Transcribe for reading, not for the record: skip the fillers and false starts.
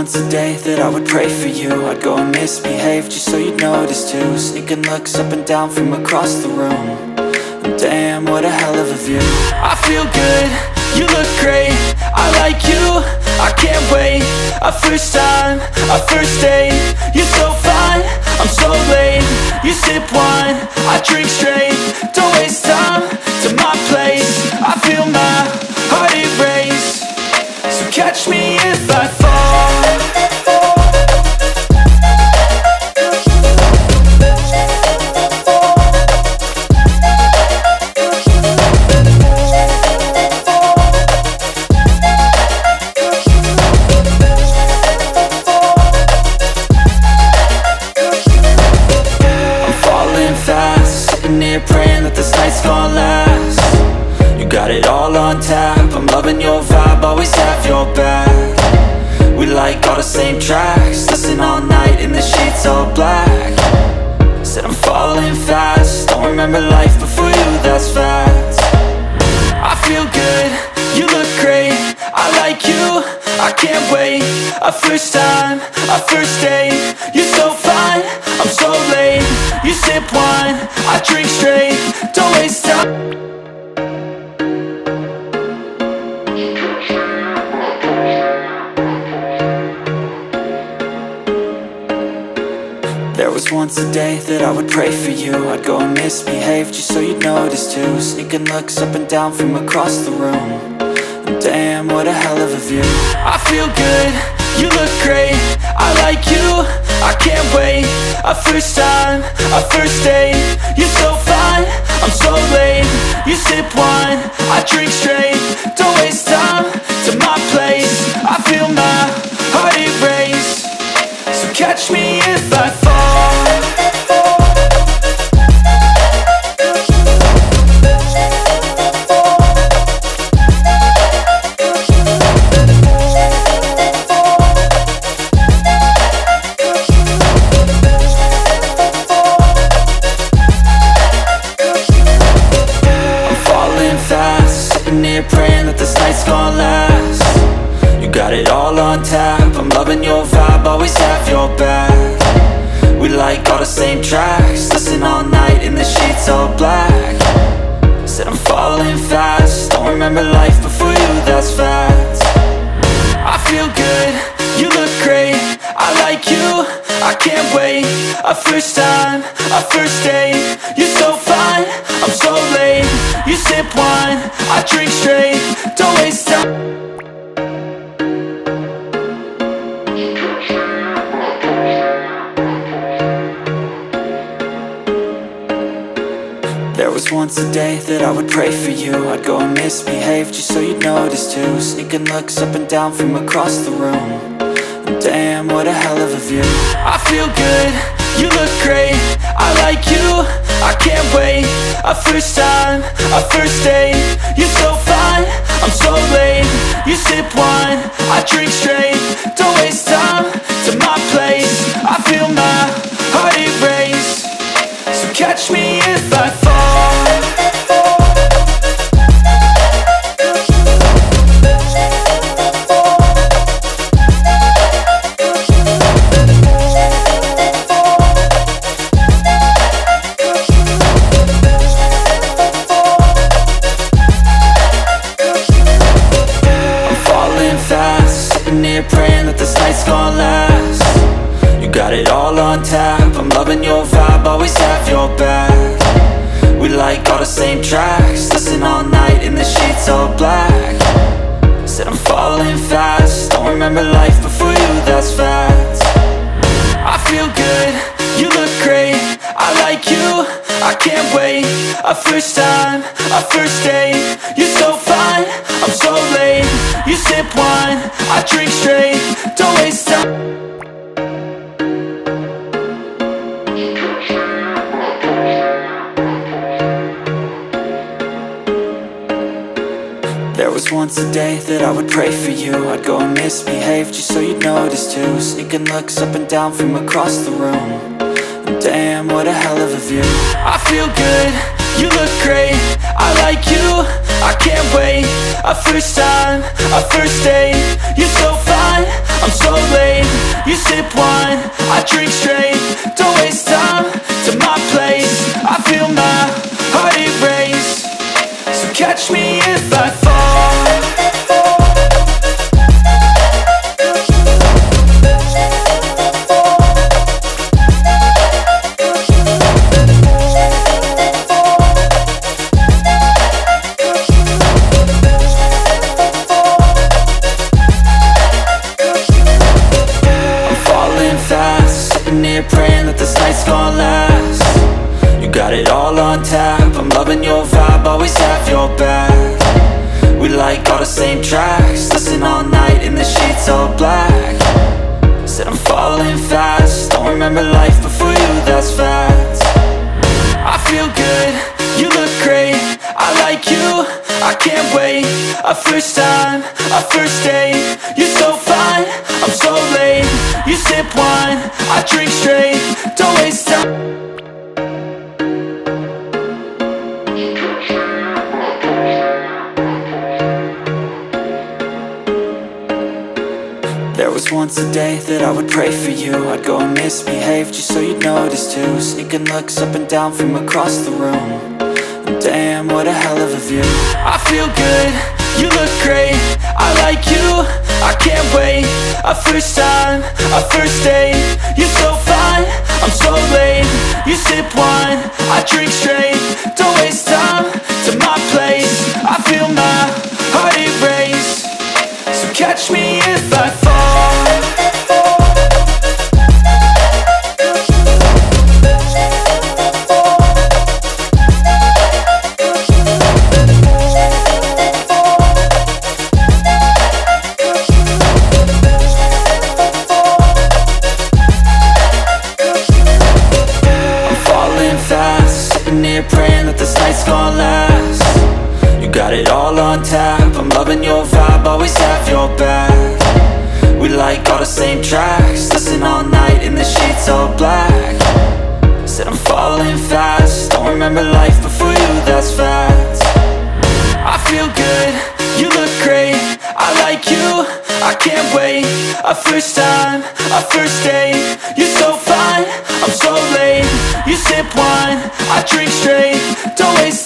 once a day that I would pray for you. I'd go and misbehave just so you'd notice too. Sneaking looks up and down from across the room. And damn, what a hell of a view. I feel good, you look great, I like you, I can't wait. A first time, a first date, you're so fine, I'm so late. You sip wine, I drink straight, don't waste time to my place. I feel my heart erase, so catch me if I fall. Praying that this night's gonna last. You got it all on tap, I'm loving your vibe, always have your back. We like all the same tracks, listen all night in the sheets all black. Said I'm falling fast, don't remember life before you, that's fact. I feel good, you look great, I like you, I can't wait. A first time, a first date, you're so fine, I'm so late. You sip wine, I drink straight, don't waste time. There was once a day that I would pray for you. I'd go and misbehave just so you'd notice too. Sneaking looks up and down from across the room. And damn, what a hell of a view. I feel good, you look great, I like you, I can't wait. A first time, a first date, you're so fine, I'm so late. You sip wine, I drink straight, don't waste time to my place. I feel my heart erase, so catch me if I fall. Praying that this night's gonna last. You got it all on tap, I'm loving your vibe, always have your back. We like all the same tracks, listen all night in the sheets all black. Said I'm falling fast, don't remember life before you, that's fact. I feel good, you look great, I like you, I can't wait. A first time, a first date, you're so fine, I'm so late. You sip wine, I drink straight, don't waste time. There was once a day that I would pray for you. I'd go and misbehave just so you'd notice too. Sneaking looks up and down from across the room. And damn, what a hell of a view. I feel good, you look great, I like you, I can't wait. A first time, a first date, you're so fine, I'm so late. You sip wine, I drink straight, don't waste time to my place. I feel my heart erase, so catch me if I fall. Praying that this night's gonna last. You got it all on tap, I'm loving your vibe, always have your back. We like all the same tracks, listen all night in the sheets all black. Said I'm falling fast, don't remember life before you, that's fact. I feel good, you look great, I like you, I can't wait. A first time, a first date, you're so fine, I'm so late. You sip wine, I drink straight, don't waste time. There was once a day that I would pray for you. I'd go and misbehave just so you'd notice too. Sneaking looks up and down from across the room. And damn, what a hell of a view. I feel good, you look great, I like you, I can't wait. A first time, a first date, you're so fine, fine, I'm so late. You sip wine, I drink straight. Don't waste time to my place. I feel my heart erase. So catch me if I fall. Sitting here praying that this night's gonna last. You got it all on tap, I'm loving your vibe, always have your back. We like all the same tracks, listen all night in the sheets all black. Said I'm falling fast, don't remember life before you, that's fact. I feel good, you look great, I like you, I can't wait. A first time, a first date, you're so fine, I'm so late. You sip wine, I drink straight, don't waste time. There was once a day that I would pray for you. I'd go and misbehave just so you'd notice too. Sneaking looks up and down from across the room. And damn, what a hell of a view. I feel good, you look great, I like you, I can't wait. A first time, a first date, you're so fine, I'm so late. You sip wine, I drink straight. Don't waste time to my place. I feel my heart erase. So catch me if I fall. Sitting here praying that this night's gonna last. You got it all on tap, I'm loving your vibe, always have your back. We like all the same tracks, listen all night in the sheets all black. Said I'm falling fast, don't remember life before you, that's fact. I feel good, you look great, I like you, I can't wait. A first time, a first date, you're so fine, I'm so late. You sip wine, I drink straight, don't waste time.